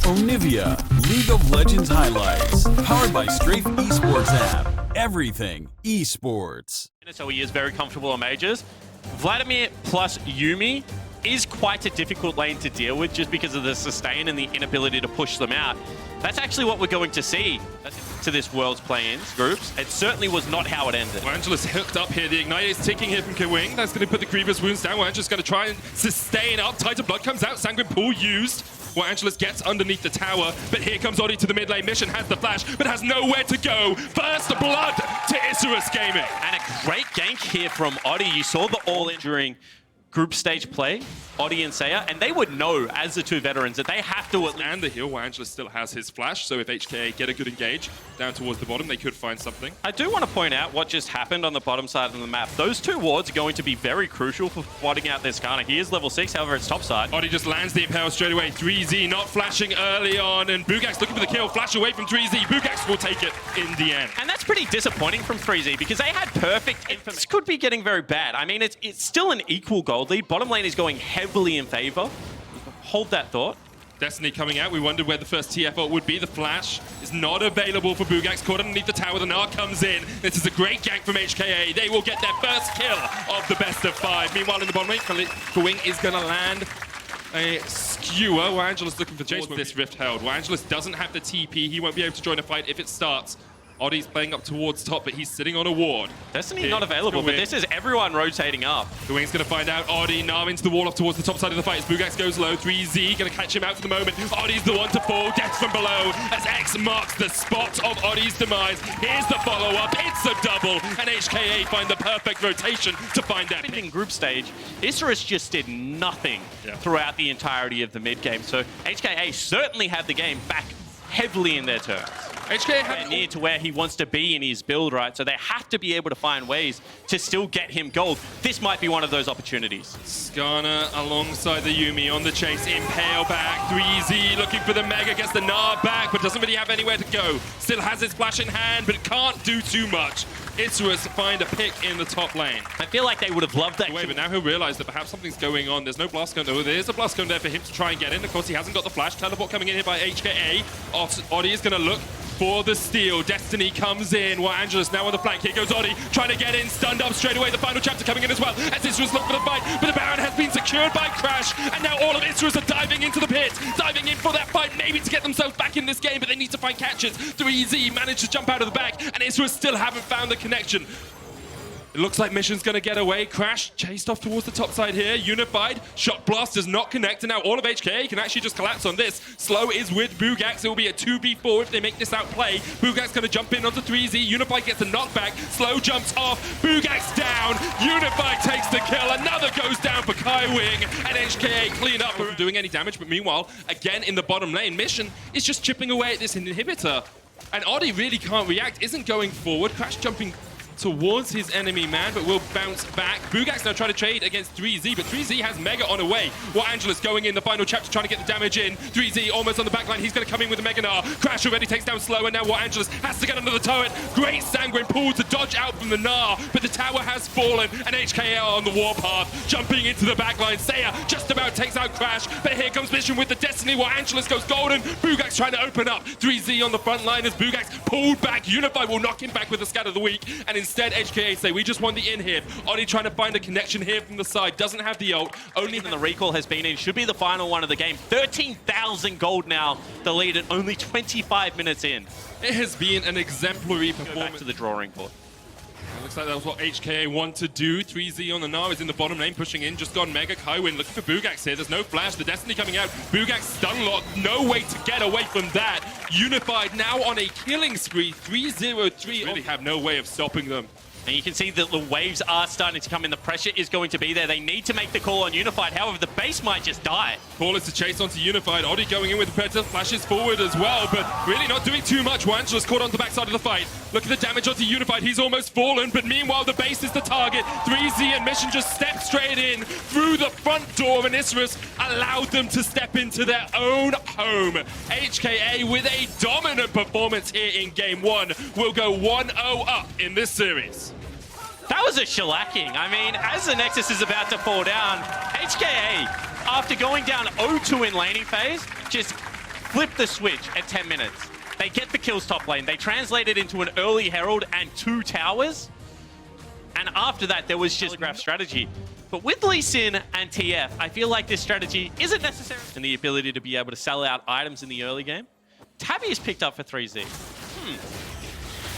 Onivia, League of Legends highlights, powered by Strafe Esports app. Everything esports. So he is very comfortable on majors. Vladimir plus Yuumi is quite a difficult lane to deal with just because of the sustain and the inability to push them out. That's actually what we're going to see to this World's play-ins groups. It certainly was not how it ended. Angela's hooked up here. The Ignite is ticking here from Kwing. That's going to put the grievous wounds down. Angela's going to try and sustain up. Tighter blood comes out. Sanguine pool used. Angelus gets underneath the tower, but here comes Odi to the mid lane. Mission has the flash, but has nowhere to go. First blood to Isurus Gaming. And a great gank here from Odi. You saw the all-in during group stage play, Odi and Saya, and they would know as the two veterans that they have to... And the heal, where Angelus still has his flash, so if HKA get a good engage down towards the bottom, they could find something. I do want to point out what just happened on the bottom side of the map. Those two wards are going to be very crucial for spotting out this Kana. He is level 6, however, it's top side. Odi just lands the Impale straight away. 3Z not flashing early on, and Bugax looking for the kill. Flash away from 3Z. Bugax will take it in the end. And that's pretty disappointing from 3Z because they had perfect information. This could be getting very bad. I mean, it's still an equal gold lead. Bottom lane is going heavily in favor. Hold that thought. Destiny coming out. We wondered where the first TF ult would be. The flash is not available for Bugax. Caught underneath the tower. The Gnar comes in. This is a great gank from HKA. They will get their first kill of the best of 5. Meanwhile, in the bottom lane, Kwing is going to land a skewer. Where Angelus looking for chase. This rift held. Where Angelus doesn't have the TP. He won't be able to join a fight if it starts. Odi's playing up towards top, but he's sitting on a ward. Destiny not available, but this is everyone rotating up. Kwing's going to find out. Odi, Gnar into the wall off towards the top side of the fight as Bugax goes low. 3Z going to catch him out for the moment. Odi's the one to fall. Death from below as X marks the spot of Odi's demise. Here's the follow-up. It's a double, and HKA find the perfect rotation to find that. In group stage, Isurus just did nothing throughout the entirety of the mid-game, so HKA certainly had the game back heavily in their turns. HKA had near to where he wants to be in his build, right? So they have to be able to find ways to still get him gold. This might be one of those opportunities. Skarner alongside the Yuumi on the chase. Impale back. 3Z looking for the Mega. Gets the Gnar back, but doesn't really have anywhere to go. Still has his flash in hand, but can't do too much. Isurus find a pick in the top lane. I feel like they would have loved that. But now he'll realize that perhaps something's going on. There's no blast cone. Oh, there is a blast cone there for him to try and get in. Of course, he hasn't got the flash. Teleport coming in here by HKA. Odi is going to look for the steal. Destiny comes in. While Angelus now on the flank. Here goes Odi, trying to get in. Stunned up straight away. The final chapter coming in as well. As Isurus look for the fight. But the Baron has been secured by Crash. And now all of Isurus are diving into the pit. Diving in for that fight. Maybe to get themselves back in this game. But they need to find catches. 3Z managed to jump out of the back. And Isurus still haven't found the connection. It looks like Mission's going to get away. Crash chased off towards the top side here. Unified. Shock Blast does not connect. And now all of HKA can actually just collapse on this. Slow is with Bugax. It will be a 2v4 if they make this outplay. Bugax going to jump in onto 3Z. Unified gets a knockback. Slow jumps off. Bugax down. Unified takes the kill. Another goes down for Kwing. And HKA clean up from doing any damage. But meanwhile, again in the bottom lane, Mission is just chipping away at this inhibitor. And Odi really can't react. Isn't going forward. Crash jumping towards his enemy man, but will bounce back. Bugax now trying to trade against 3Z, but 3Z has Mega on the way. While Angelus going in the final chapter, trying to get the damage in. 3Z almost on the back line. He's going to come in with a Mega Gnar. Crash already takes down Slow, and now While Angelus has to get under the turret. Great Sanguine pool to dodge out from the Gnar, but the tower has fallen, and HKA on the warpath, jumping into the back line. Saya just about takes out Crash, but here comes Mission with the Destiny, while Angelus goes golden. Bugax trying to open up. 3Z on the front line as Bugax pulled back. Unified will knock him back with the Scatter of the Week, and instead HKA say, we just want the in here. Odi trying to find a connection here from the side. Doesn't have the ult. Only the recall has been in. Should be the final one of the game. 13,000 gold now. The lead at only 25 minutes in. It has been an exemplary performance. Back to the drawing board. It looks like that was what HKA want to do. 3Z on the Gnar is in the bottom lane, pushing in. Just gone Mega. Kwing looking for Bugax here. There's no flash. The Destiny coming out. Bugax stun lock. No way to get away from that. Unified now on a killing spree. 3-0-3. Really have no way of stopping them. And you can see that the waves are starting to come in. The pressure is going to be there. They need to make the call on Unified. However, the base might just die. Call is to chase onto Unified. Odi going in with the Predator. Flashes forward as well, but really not doing too much. Angelus caught on the backside of the fight. Look at the damage onto Unified. He's almost fallen, but meanwhile, the base is the target. 3Z and Mission just step straight in through the front door, and Isurus allowed them to step into their own home. HKA with a dominant performance here in Game 1 will go 1-0 up in this series. That was a shellacking. I mean, as the Nexus is about to fall down, HKA, after going down 0-2 in laning phase, just flip the switch at 10 minutes. They get the kills top lane. They translate it into an early Herald and 2 towers. And after that, there was just telegraph strategy. But with Lee Sin and TF, I feel like this strategy isn't necessary. And the ability to be able to sell out items in the early game. Tabby is picked up for 3Z.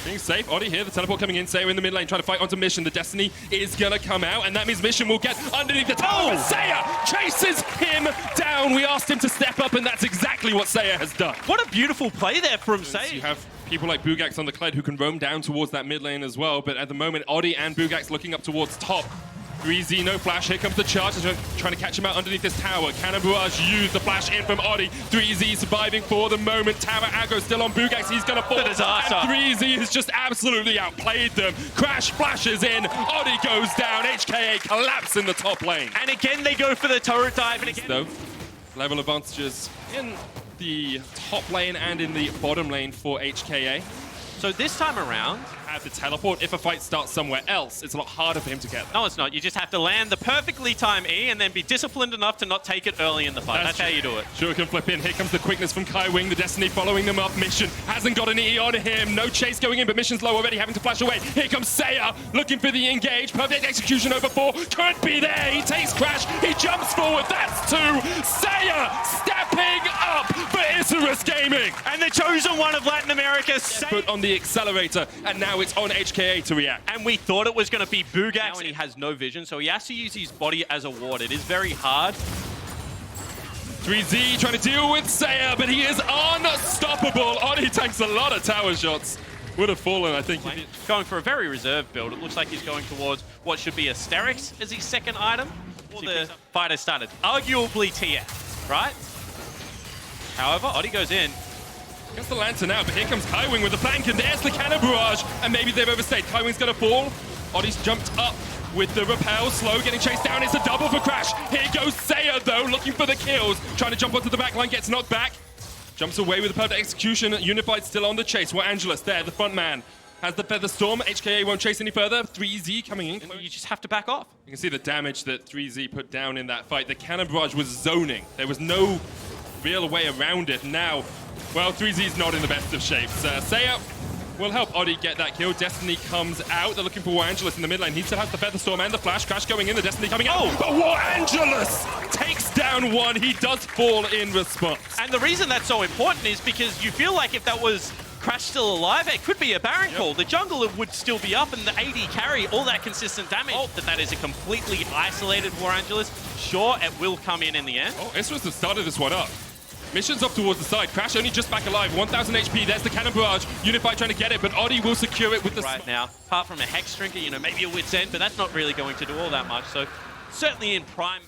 Being safe, Oddie here, the teleport coming in, Saya in the mid lane, trying to fight onto Mission. The Destiny is gonna come out, and that means Mission will get underneath the tower. Oh! Saya chases him down. We asked him to step up, and that's exactly what Saya has done. What a beautiful play there from Saya. You have people like Bugax on the Kled who can roam down towards that mid lane as well, but at the moment, Oddie and Bugax looking up towards top. 3Z, no flash. Here comes the charge. They're trying to catch him out underneath this tower. Cannon Barrage used the flash in from Oddie. 3Z surviving for the moment. Tower aggro still on Bugax. He's going to fall. And 3Z has just absolutely outplayed them. Crash flashes in. Oddie goes down. HKA collapse in the top lane. And again, they go for the turret dive. And again, though, level advantages in the top lane and in the bottom lane for HKA. So this time around, at the teleport, if a fight starts somewhere else, it's a lot harder for him to get there. No, it's not. You just have to land the perfectly timed E and then be disciplined enough to not take it early in the fight. That's how you do it. Sure can flip in. Here comes the quickness from Kai Wing. The Destiny following them up. Mission hasn't got an E on him. No chase going in, but Mission's low already, having to flash away. Here comes Saya, looking for the engage. Perfect execution over 4. Could be there. He takes Crash. He jumps forward. That's 2. Saya stepping up for Isurus Gaming. And the chosen one of Latin America. Put on the accelerator, and now it's on HKA to react. And we thought it was going to be Bugax, and he has no vision, so he has to use his body as a ward. It is very hard. 3Z trying to deal with Saya, but he is unstoppable. Oddie tanks a lot of tower shots. Would have fallen, I think. Going for a very reserved build. It looks like he's going towards what should be Asterix as his second item. Before the fighter started. Arguably TF, right? However, Oddie goes in. Gets the lantern out, but here comes Kai Wing with the flank, and there's the cannon barrage, and maybe they've overstayed. Kai Wing's gonna fall. Oddie's jumped up with the repel, slow, getting chased down. It's a double for Crash. Here goes Saya, though, looking for the kills. Trying to jump onto the back line, gets knocked back. Jumps away with the perfect execution. Unified still on the chase. We're Angelus there, the front man. Has the Feather Storm. HKA won't chase any further. 3Z coming in. You just have to back off. You can see the damage that 3Z put down in that fight. The cannon barrage was zoning. There was no real way around it. Now, well, 3Z's not in the best of shapes. Saya will help Oddie get that kill. Destiny comes out. They're looking for War Angelus in the mid lane. He still has the Feather Storm and the Flash. Crash going in, the Destiny coming out. Oh! But War Angelus takes down one. He does fall in response. And the reason that's so important is because you feel like if that was Crash still alive, it could be a Baron call. The jungler would still be up, and the AD carry all that consistent damage. That is a completely isolated War Angelus. Sure, it will come in the end. Oh, Isurus has started this one up. Mission's off towards the side. Crash only just back alive. 1,000 HP. There's the cannon barrage. Unified trying to get it, but Oddie will secure it with the... Right now, apart from a Hex Drinker, you know, maybe a Wit's End, but that's not really going to do all that much. So, certainly in prime...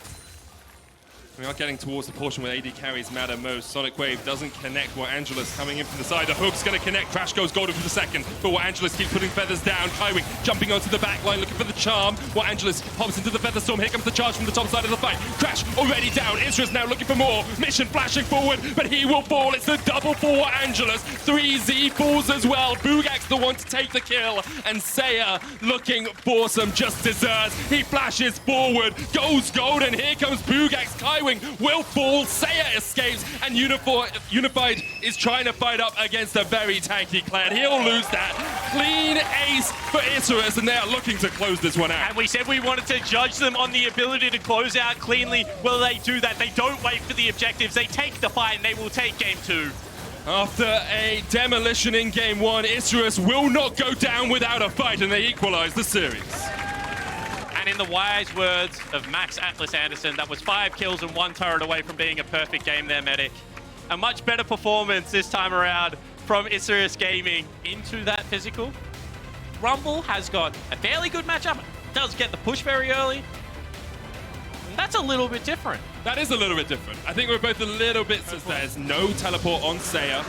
We are getting towards the portion where AD carries matter most. Sonic Wave doesn't connect. What Angelus coming in from the side. The hook's going to connect. Crash goes golden for the second. But What Angelus keeps putting feathers down. Kai Wing jumping onto the back line, looking for the charm. What Angelus pops into the Feather Storm. Here comes the charge from the top side of the fight. Crash already down. Isurus now looking for more. Mission flashing forward, but he will fall. It's the double for What Angelus. 3Z falls as well. Bugax the one to take the kill. And Saya looking for some just desserts. He flashes forward, goes golden. Here comes Bugax. Kai Wing will fall. Saya escapes, and Unified is trying to fight up against a very tanky Kled. He'll lose that. Clean ace for Isurus, and they are looking to close this one out. And we said we wanted to judge them on the ability to close out cleanly. Well, they do that. They don't wait for the objectives. They take the fight, and they will take game 2. After a demolition in game 1, Isurus will not go down without a fight, and they equalize the series. And in the wise words of Max Atlas Anderson, that was 5 kills and 1 turret away from being a perfect game there, Medic. A much better performance this time around from Isurus Gaming into that physical. Rumble has got a fairly good matchup. Does get the push very early. And that's a little bit different. That is a little bit different. I think we're both a little bit... There's no teleport on Saya,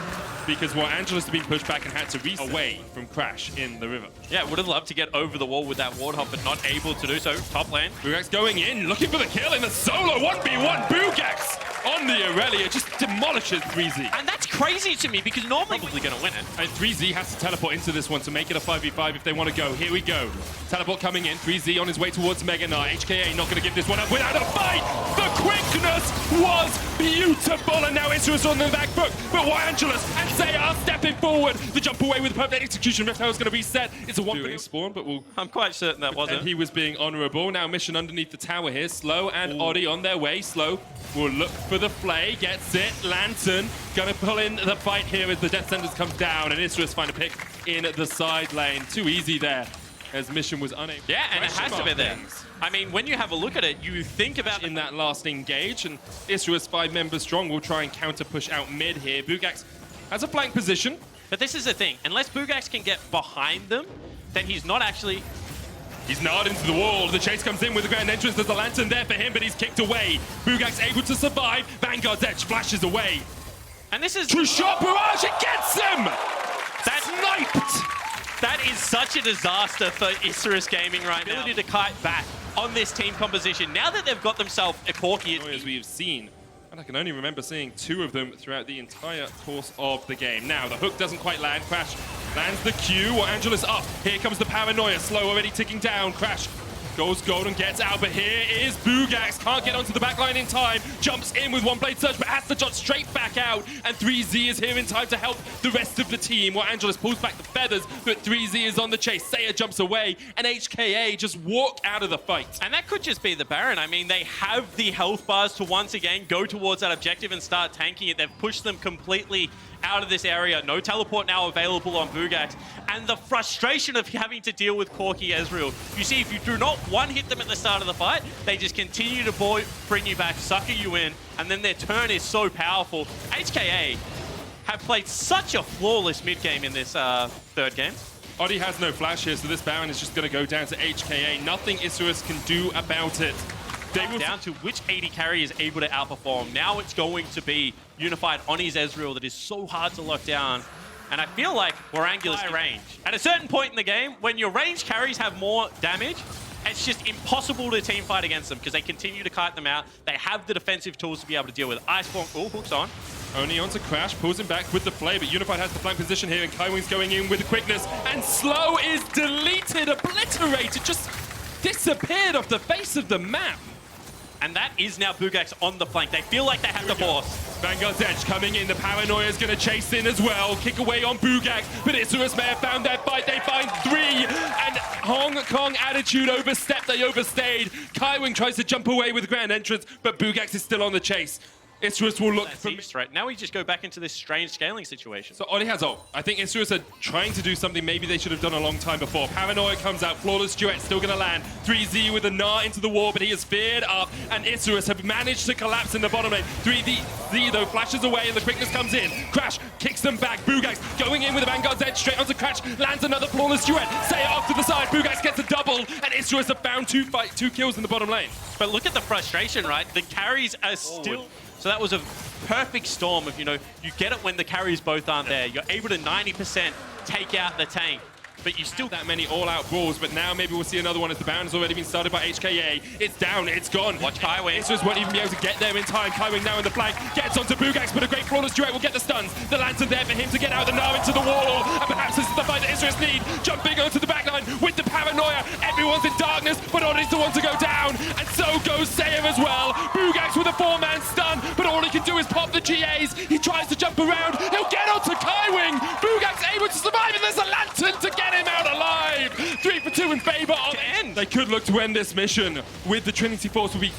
because War Angelus has been pushed back and had to reset away from Crash in the river. Yeah, would have loved to get over the wall with that ward hop, but not able to do so. Top lane. Bugax going in, looking for the kill in the solo 1v1. Bugax on on the Aurelia, just demolishes 3Z. And that's crazy to me because normally probably going to win it. And 3Z has to teleport into this one to make it a 5v5 if they want to go. Here we go. Teleport coming in. 3Z on his way towards Mega Knight. HKA not going to give this one up without a fight. The quickness was beautiful. And now Isrus on the back foot. But Angelus and Zaya are stepping forward. The jump away with perfect execution. Reptile is going to be set. It's a one spawn, but we'll... I'm quite certain that wasn't. And he was being honorable. Now mission underneath the tower here. Slow and Oddie on their way. Slow will look for the flay. Gets it. Lantern going to pull in the fight here as the Death Senders come down. And Isrus find a pick in the side lane. Too easy there as mission was unable. Yeah, and it has to be there. I mean, when you have a look at it, you think about in that last engage, and Isrus 5 members strong will try and counter push out mid here. Bugax has a flank position. But this is the thing. Unless Bugax can get behind them, then he's not actually... He's gnarred into the wall. The chase comes in with the grand entrance. There's a lantern there for him, but he's kicked away. Bugax able to survive. Vanguard's edge flashes away. And this is... True shot barrage, it gets him! That's sniped! That is such a disaster for Isrus Gaming right now. Ability to kite back on this team composition. Now that they've got themselves a Corki... As we have seen. And I can only remember seeing 2 of them throughout the entire course of the game. Now, the hook doesn't quite land. Crash lands the Q. Angelus up. Here comes the paranoia. Slow already ticking down. Crash goes gold and gets out. But here is Bugax. Can't get onto the backline in time. Jumps in with one blade surge, but has to jump straight back out. And 3Z is here in time to help the rest of the team. Angelus pulls back the feathers, but 3Z is on the chase. Saya jumps away, and HKA just walk out of the fight. And that could just be the Baron. I mean, they have the health bars to once again go towards that objective and start tanking it. They've pushed them completely out of this area. No teleport now available on Bugax. And the frustration of having to deal with Corki Ezreal. You see, if you do not one-hit them at the start of the fight, they just continue to bring you back, sucker you in, and then their turn is so powerful. HKA have played such a flawless mid-game in this third game. Oddie has no flash here, so this Baron is just going to go down to HKA. Nothing Isrus can do about it. Down to which AD carry is able to outperform. Now it's going to be unified Oni's Ezreal that is so hard to lock down. And I feel like Warangula's high range. At a certain point in the game, when your range carries have more damage, it's just impossible to team fight against them because they continue to kite them out. They have the defensive tools to be able to deal with it. Iceborne, oh, hooks on. Only onto Crash, pulls him back with the flay, but Unified has the flank position here, and Kaiwing's going in with the quickness, and Slow is deleted, obliterated, just disappeared off the face of the map. And that is now Bugax on the flank. They feel like they have the force. Vanguard's edge coming in. The paranoia is going to chase in as well. Kick away on Bugax, but Isrus may have found their fight. They find 3, and Hong Kong attitude overstepped. They overstayed. Kaiwing tries to jump away with grand entrance, but Bugax is still on the chase. Isrus will look for... Right. Now we just go back into this strange scaling situation. So Oddie has ult. I think Isrus are trying to do something maybe they should have done a long time before. Paranoia comes out. Flawless duet still going to land. 3Z with a Gnar into the wall, but he is feared up. And Isrus have managed to collapse in the bottom lane. 3Z though flashes away and the quickness comes in. Crash kicks them back. Bugax going in with the Vanguard's edge straight onto Crash. Lands another flawless duet. Saya off to the side. Bugax gets a double. And Isrus have found 2 kills in the bottom lane. But look at the frustration, right? The carries are still... So that was a perfect storm of, you get it when the carries both aren't there. You're able to 90% take out the tank, but you still... That many all-out brawls, but now maybe we'll see another one as the Baron has already been started by HKA. It's down, it's gone. Watch Kaiwing. Isrus won't even be able to get there in time. Kaiwing now in the flank, gets onto Bugax, but a great flawless duet will get the stuns. The lantern there for him to get out the Gnar into the wall, and perhaps this is the fight that Isrus need. Jumping onto the backline with the paranoia. Everyone's in darkness, but Oddie's the one to go down, and so goes Sayer as well. Bugax with a 4-man stun, but all he can do is pop the GAs. He tries to jump around, he'll get onto Kaiwing. Bugax able to survive, and there's a lantern to get him out alive. 3 for 2 in favor of the end. They could look to end this mission with the Trinity Force will be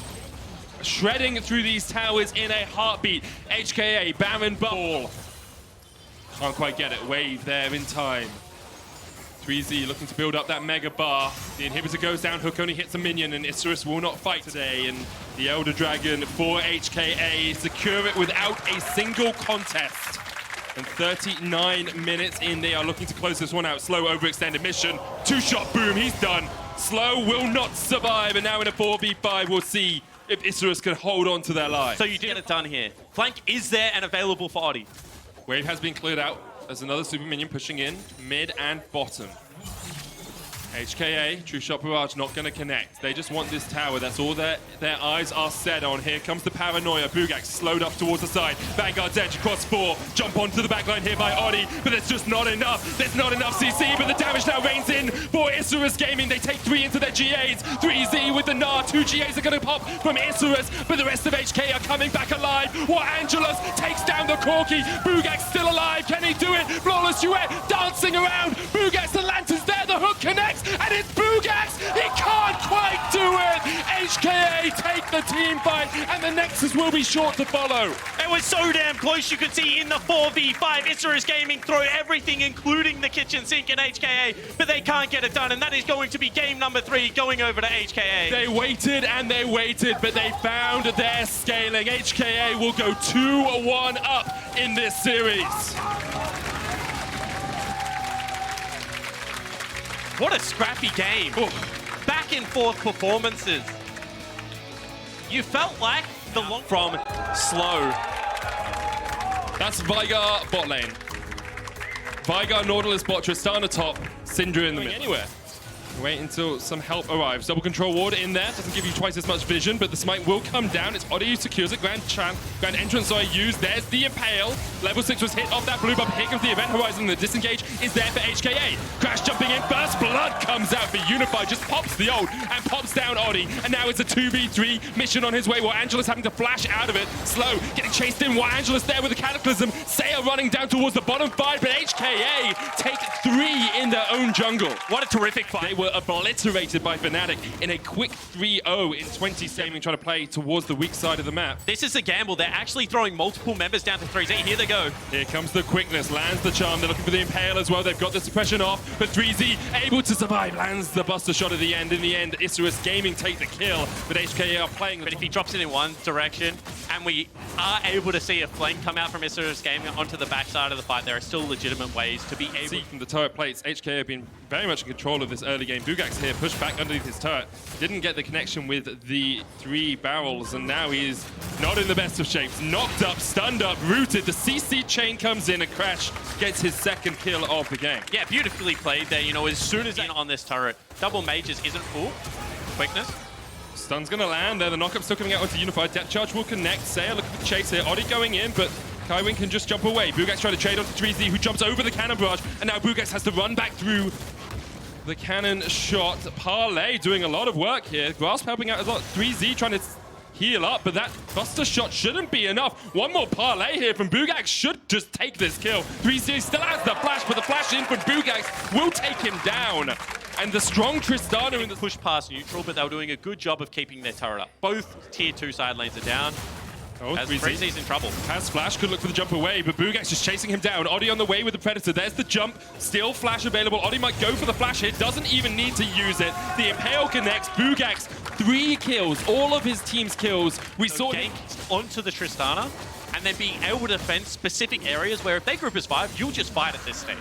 shredding through these towers in a heartbeat. HKA, Baron Ball. Can't quite get it. Wave there in time. 3Z looking to build up that mega bar. The inhibitor goes down, Hook only hits a minion, and Isrus will not fight today. And the Elder Dragon for HKA secure it without a single contest. And 39 minutes in, they are looking to close this one out. Slow overextended mission. 2-shot boom, he's done. Slow will not survive, and now in a 4v5, we'll see if Isrus can hold on to their lives. So you did get it done here. Flank is there and available for Oddie. Wave has been cleared out. There's another super minion pushing in, mid and bottom. HKA, True Shot Barrage, not going to connect. They just want this tower. That's all their eyes are set on. Here comes the paranoia. Bugax slowed up towards the side. Vanguard's edge across 4. Jump onto the backline here by Odi, but there's just not enough. There's not enough CC, but the damage now rains in for Isurus Gaming. They take 3 into their GAs. 3Z with the Gnar. 2 GAs are going to pop from Isurus, but the rest of HK are coming back alive. Angelus takes down the Corki. Bugax still alive. Can he do it? Flawless Duet dancing around. Bugax, the Lantern's there. The hook connects, and it's Bugax. He can't quite do it. HKA take the team fight, and the Nexus will be short to follow. It was so damn close. You could see in the 4v5, Isurus Gaming throw everything, including the kitchen sink in HKA, but they can't get it done, and that is going to be game number 3 going over to HKA. They waited and they waited, but they found their scaling. HKA will go 2-1 up in this series. What a scrappy game. Ooh. Back and forth performances. You felt like the long from slow. That's Veigar bot lane. Veigar, Nautilus bot, Tristana top, Syndra in the middle. Anywhere. Wait until some help arrives. Double control ward in there. Doesn't give you twice as much vision, but the smite will come down. It's Odi who secures it. Grand entrance used. There's the Impale. Level 6 was hit off that blue buff. Here comes the Event Horizon. The disengage is there for HKA. Crash jumping in first. Blood comes out for Unified. Just pops the ult and pops down Odi. And now it's a 2v3 mission on his way. Angelus having to flash out of it. Slow. Getting chased in. Angelus there with a Cataclysm. Saya running down towards the bottom 5, but HKA take 3 in their own jungle. What a terrific fight. They were obliterated by Fnatic in a quick 3-0 in 20 saving, trying to play towards the weak side of the map. This is a gamble. They're actually throwing multiple members down to 3Z. Here they go. Here comes the quickness, lands the charm. They're looking for the Impale as well. They've got the suppression off, but 3Z able to survive, lands the buster shot at the end. In the end, Isurus Gaming take the kill, but HKA are playing. But if he drops it in one direction, and we are able to see a flame come out from Isurus Gaming onto the backside of the fight, there are still legitimate ways to be able. See from the turret plates, HKA have been very much in control of this early game. Bugax here, pushed back underneath his turret. Didn't get the connection with the 3 barrels, and now he's not in the best of shapes. Knocked up, stunned up, rooted. The CC chain comes in, and Crash gets his 2nd kill of the game. Yeah, beautifully played there. You know, as soon as on this turret, double mages isn't full. Quickness. Stun's gonna land there. The knockup still coming out onto Unified. Depth charge will connect. Saya looking for the chase here. Odi going in, but Kaiwin can just jump away. Bugax trying to trade onto 3Z, who jumps over the cannon barrage, and now Bugax has to run back through the cannon shot. Parlay doing a lot of work here. Grasp helping out a lot. 3Z trying to heal up, but that buster shot shouldn't be enough. One more parlay here from Bugax should just take this kill. 3Z still has the flash, but the flash in from Bugax will take him down. And the strong Tristana in the push past neutral, but they were doing a good job of keeping their turret up. Both tier 2 side lanes are down. Oh, 3Z's in trouble. Has flash, could look for the jump away, but Bugax just chasing him down. Odi on the way with the Predator. There's the jump, still flash available. Odi might go for the flash hit, doesn't even need to use it. The Impale connects. Bugax, 3 kills, all of his team's kills. We saw him onto the Tristana, and then being able to defend specific areas where if they group as 5, you'll just fight at this stage.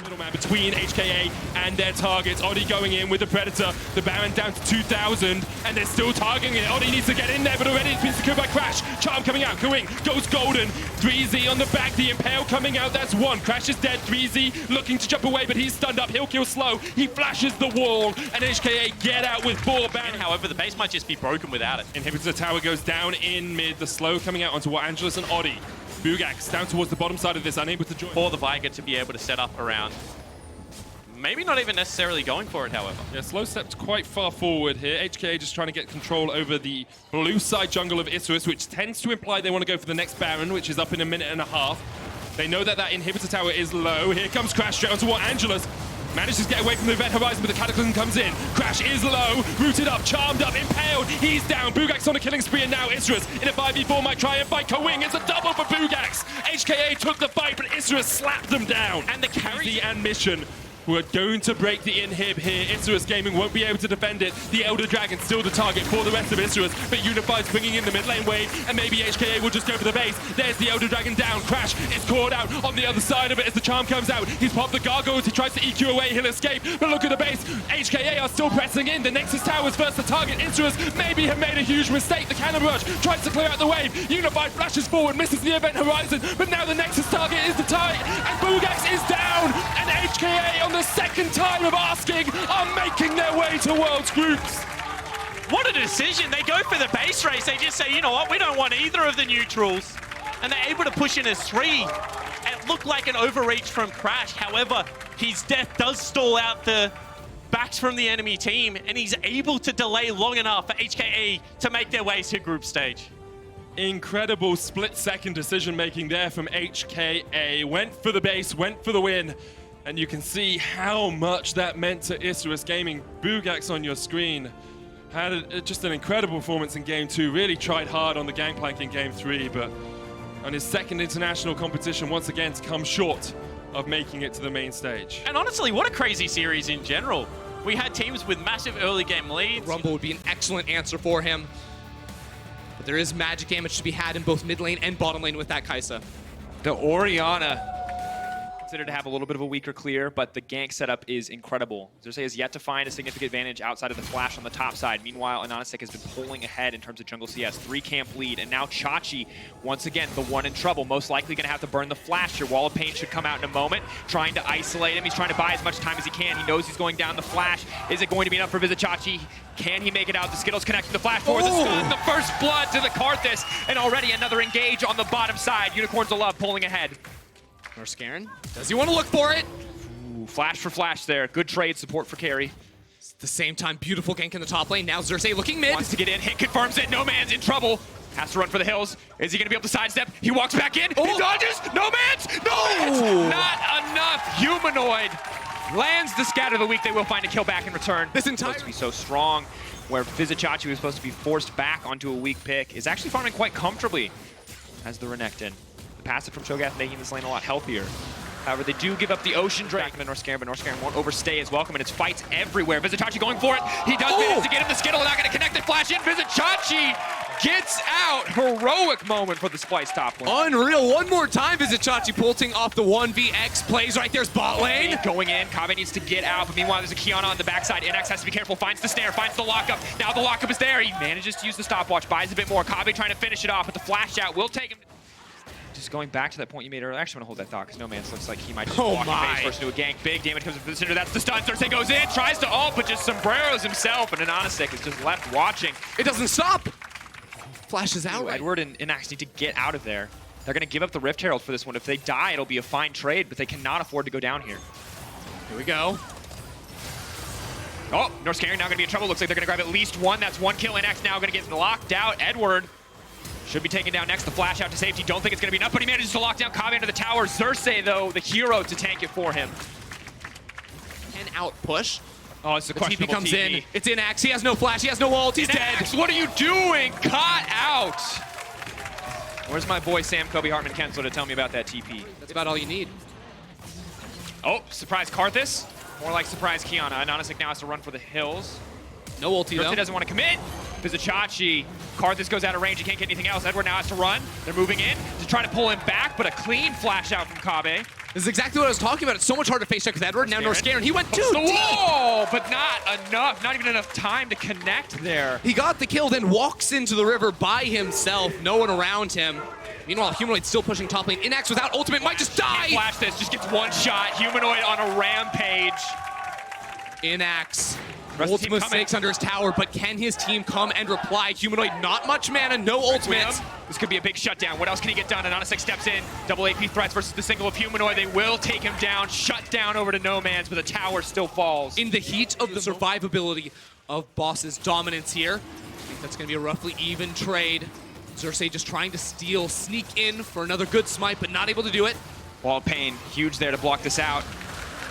Middleman between HKA and their targets. Odi going in with the Predator. The Baron down to 2,000, and they're still targeting it. Odi needs to get in there, but already it's been secured by Crash. Charm coming out. Going goes golden. 3Z on the back. The Impale coming out. That's 1. Crash is dead. 3Z looking to jump away, but he's stunned up. He'll kill slow. He flashes the wall, and HKA get out with 4 Baron. However, the base might just be broken without it. Inhibitor tower goes down in mid. The slow coming out onto Angelus and Odi. Bugax down towards the bottom side of this, unable to join. For the Veigar to be able to set up around. Maybe not even necessarily going for it, however. Yeah, slow stepped quite far forward here. HKA just trying to get control over the blue side jungle of Isurus, which tends to imply they want to go for the next Baron, which is up in a minute and a half. They know that that inhibitor tower is low. Here comes Crash straight onto Angelus. Manages to get away from the Event Horizon, but the Cataclysm comes in. Crash is low, rooted up, charmed up, impaled. He's down. Bugax on a killing spree, and now Isurus in a 5v4 might try and fight Kawing. It's a double for Bugax. HKA took the fight, but Isurus slapped them down. And the carry and Mission were going to break the inhib here. Isurus Gaming won't be able to defend it. The Elder Dragon still the target for the rest of Isurus, but Unified's bringing in the mid lane wave, and maybe HKA will just go for the base. There's the Elder Dragon down. Crash is caught out on the other side of it as the charm comes out. He's popped the gargoyles. He tries to EQ away. He'll escape, but look at the base. HKA are still pressing in. The Nexus Tower's first to target. Isurus maybe have made a huge mistake. The Cannon Rush tries to clear out the wave. Unified flashes forward, misses the Event Horizon, but now the Nexus target is the target, and Bugax is down, and HKA on the second time of asking, are making their way to Worlds Groups. What a decision. They go for the base race. They just say, you know what, we don't want either of the neutrals. And they're able to push in as 3. It looked like an overreach from Crash. However, his death does stall out the backs from the enemy team, and he's able to delay long enough for HKE to make their way to group stage. Incredible split-second decision-making there from HKA. Went for the base, went for the win. And you can see how much that meant to Isurus Gaming. Bugax on your screen had just an incredible performance in Game 2. Really tried hard on the gangplank in Game 3, but on his second international competition, once again, to come short of making it to the main stage. And honestly, what a crazy series in general. We had teams with massive early game leads. Rumble would be an excellent answer for him. But there is magic damage to be had in both mid lane and bottom lane with that Kai'Sa. The Orianna considered to have a little bit of a weaker clear, but the gank setup is incredible. Xerxes has yet to find a significant advantage outside of the flash on the top side. Meanwhile, Anonasek has been pulling ahead in terms of jungle CS. 3-camp lead, and now Chachi, once again, the one in trouble. Most likely going to have to burn the flash here. Wall of Pain should come out in a moment, trying to isolate him. He's trying to buy as much time as he can. He knows he's going down the flash. Is it going to be enough for Visit Chachi? Can he make it out? The Skittles connecting the flash forward. The stun, the first blood to the Karthus, and already another engage on the bottom side. Unicorns of Love pulling ahead. Norscaron, does he want to look for it? Ooh, flash for flash there. Good trade support for carry. At the same time, beautiful gank in the top lane. Now Xerxes looking mid. Wants to get in. Hit confirms it. No man's in trouble. Has to run for the hills. Is he going to be able to sidestep? He walks back in. He dodges. No man's. No man's. Not enough. Humanoid lands the scatter of the week. They will find a kill back in return. This entire supposed to be so strong, where Vizichachi was supposed to be forced back onto a weak pick, is actually farming quite comfortably as the Renekton. Passive from Cho'Gath making this lane a lot healthier. However, they do give up the Ocean Drake to Norscaron, but Norscaron won't overstay his welcome, and it's fights everywhere. Vizichachi going for it. He does manage to get him the Skittle, not going to connect it. Flash in. Vizichachi gets out. Heroic moment for the Splyce top lane. Unreal. One more time, Vizichachi pulling off the 1vX plays right there's bot lane. Going in. Kave needs to get out, but meanwhile, there's a Kiana on the backside. Inax has to be careful. Finds the snare, finds the lockup. Now the lockup is there. He manages to use the stopwatch, buys a bit more. Kave trying to finish it off, but the flash out will take him. Just going back to that point you made earlier, I actually want to hold that thought because No Man's looks like he might just walk in face first into a gank. Big damage comes from the center. That's the stun. Xerxes goes in, tries to ult, but just sombreros himself, and Anonasek is just left watching. It doesn't stop. Flashes out. Edward and Inax need to get out of there. They're going to give up the Rift Herald for this one. If they die, it'll be a fine trade, but they cannot afford to go down here. Here we go. Oh, Norscaron now going to be in trouble. Looks like they're going to grab at least one. That's one kill. Inax now going to get locked out. Edward should be taken down next. The flash out to safety. Don't think it's going to be enough, but he manages to lock down Kave into the tower. Xerxes, though, the hero to tank it for him. Can out push. Oh, it's a The questionable TP comes TP. in. It's Inax. He has no flash. He has no ult. He's dead. Inax, what are you doing? Caught out. Where's my boy Sam Kobe Hartman Kensler to tell me about that TP? That's about all you need. Oh, surprise Karthus. More like surprise Kiana. Anonasek now has to run for the hills. No ulti Xerxes though. doesn't want to commit. Vizichachi. Karthus goes out of range. He can't get anything else. Edward now has to run. They're moving in to try to pull him back, but a clean flash out from Kave. This is exactly what I was talking about. It's so much harder to face check with Edward. Now Norscaron. He went too The deep. wall, but not enough. Not even enough time to connect there. He got the kill, then walks into the river by himself. No one around him. Meanwhile, Humanoid still pushing top lane. Inax without ultimate might just die. Can't flash this. Just gets one shot. Humanoid on a rampage. Inax. Rest of the team Ultimate coming. stakes under his tower, but can his team come and reply? Humanoid, not much mana, no ultimates. This could be a big shutdown. What else can he get done? Anonasek steps in. Double AP threats versus the single of Humanoid. They will take him down. Shut down over to No Man's, but the tower still falls. In the heat of the survivability of Boss's dominance here, I think that's going to be a roughly even trade. Xerxes just trying to steal, sneak in for another good smite, but not able to do it. Wall of Pain, huge there to block this out.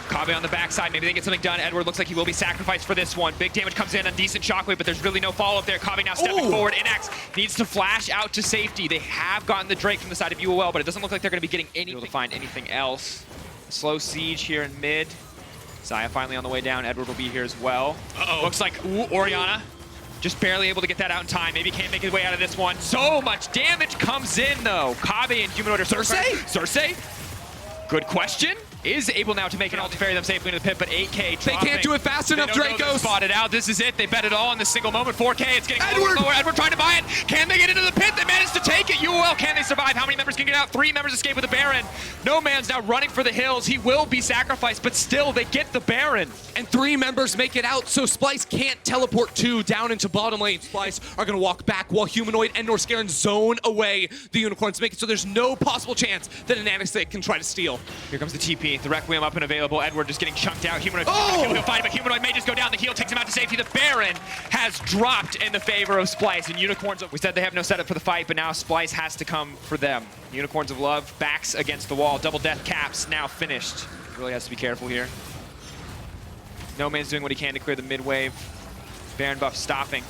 Kave on the backside, maybe they get something done. Edward looks like he will be sacrificed for this one. Big damage comes in, a decent shockwave, but there's really no follow-up there. Kave now stepping forward. Inax needs to flash out to safety. They have gotten the Drake from the side of UOL, but it doesn't look like they're going to be getting anything. To find anything else. A slow siege here in mid. Zaya finally on the way down. Edward will be here as well. Looks like, Orianna. Just barely able to get that out in time. Maybe can't make his way out of this one. So much damage comes in, though. Kave and Humanoid are... Xerxes? Xerxes? Good question. is able now to make an ult to ferry them safely into the pit, but 8K They can't do it fast enough, Dracos. Spotted out. This is it. They bet it all in this single moment. 4K, it's getting Edward! lower. Edward trying to buy it. Can they get into the pit? They managed to take it. UOL, can they survive? How many members can get out? 3 members escape with the Baron. No Man's now running for the hills. He will be sacrificed, but still, they get the Baron. And 3 members make it out, so Splyce can't teleport 2 down into bottom lane. Splyce are going to walk back while Humanoid and Norscaron zone away the Unicorns, make it so there's no possible chance that an Anastic can try to steal. Here comes the TP. The Requiem up and available. Edward just getting chunked out. Humanoid Oh! he'll fight it, but Humanoid may just go down. The heal takes him out to safety. The Baron has dropped in the favor of Splyce, and Unicorns, we said they have no setup for the fight, but now Splyce has to come for them. Unicorns of Love, backs against the wall. Double death caps, now finished. Really has to be careful here. No Man's doing what he can to clear the mid wave. Baron buff stopping.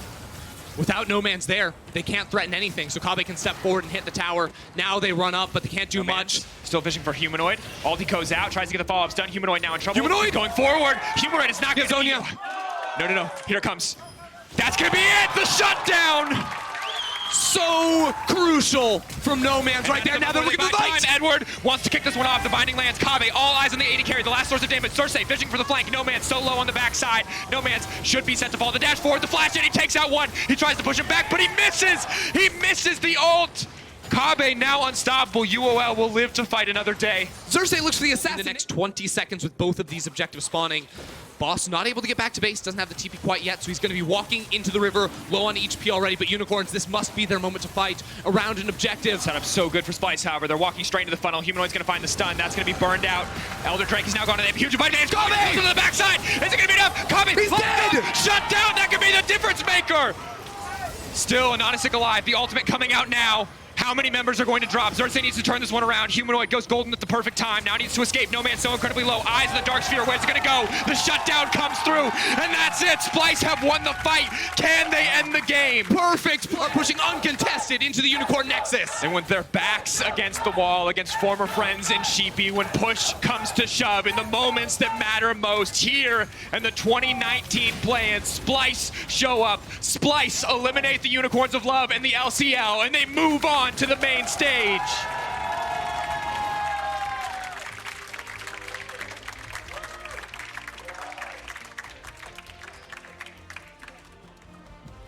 Without No Man's there, they can't threaten anything, so Kabe can step forward and hit the tower. Now they run up, but they can't do much. Still fishing for Humanoid. Ulti goes out, tries to get the follow-up stun. Humanoid now in trouble. Humanoid! Going forward. Humanoid is not going to Zonia. No. Here it comes. That's going to be it. The shutdown. So crucial from No Man's right there. Now they're looking for the fight. Edward wants to kick this one off. The binding lands. Kabe, all eyes on the 80 carry. The last source of damage. Cersei fishing for the flank. No Man's so low on the backside. No Man's should be set to fall. The dash forward, the flash, and he takes out one. He tries to push him back, but he misses. He misses the ult. Kabe now unstoppable. UOL will live to fight another day. Cersei looks for the assassin. In the next 20 seconds with both of these objectives spawning. Boss not able to get back to base, doesn't have the TP quite yet, so he's going to be walking into the river, low on HP already, but Unicorns, this must be their moment to fight around an objective. Setup so good for Splyce, however. They're walking straight into the funnel. Humanoid's going to find the stun. That's going to be burned out. Elder Drake is now gone to the huge advantage. Kabe to the backside. Is it going to be enough? Kabe, he's dead! Shut down. That could be the difference maker. Still, Anonisic alive. The ultimate coming out now. How many members are going to drop? Xerxes needs to turn this one around. Humanoid goes golden at the perfect time. Now needs to escape. No Man's so incredibly low. Eyes in the dark sphere. Where's it going to go? The shutdown comes through, and that's it. Splyce have won the fight. Can they end the game? Perfect. Pushing uncontested into the Unicorn Nexus. And with their backs against the wall, against former friends in Sheepy, when push comes to shove, in the moments that matter most, here in the 2019 play-in, Splyce show up. Splyce eliminate the Unicorns of Love and the LCL, and they move on to the main stage.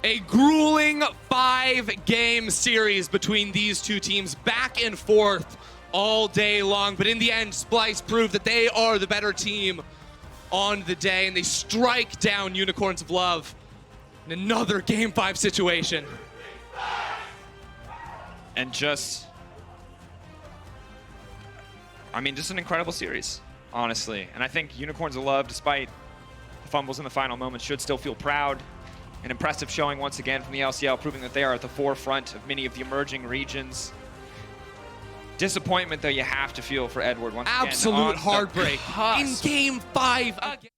A grueling 5-game series between these two teams, back and forth all day long. But in the end, Splyce proved that they are the better team on the day, and they strike down Unicorns of Love in another Game 5 situation. And just an incredible series, honestly. And I think Unicorns of Love, despite the fumbles in the final moments, should still feel proud. An impressive showing once again from the LCL, proving that they are at the forefront of many of the emerging regions. Disappointment, though, you have to feel for Edward once again. Absolute heartbreak in Game 5 again.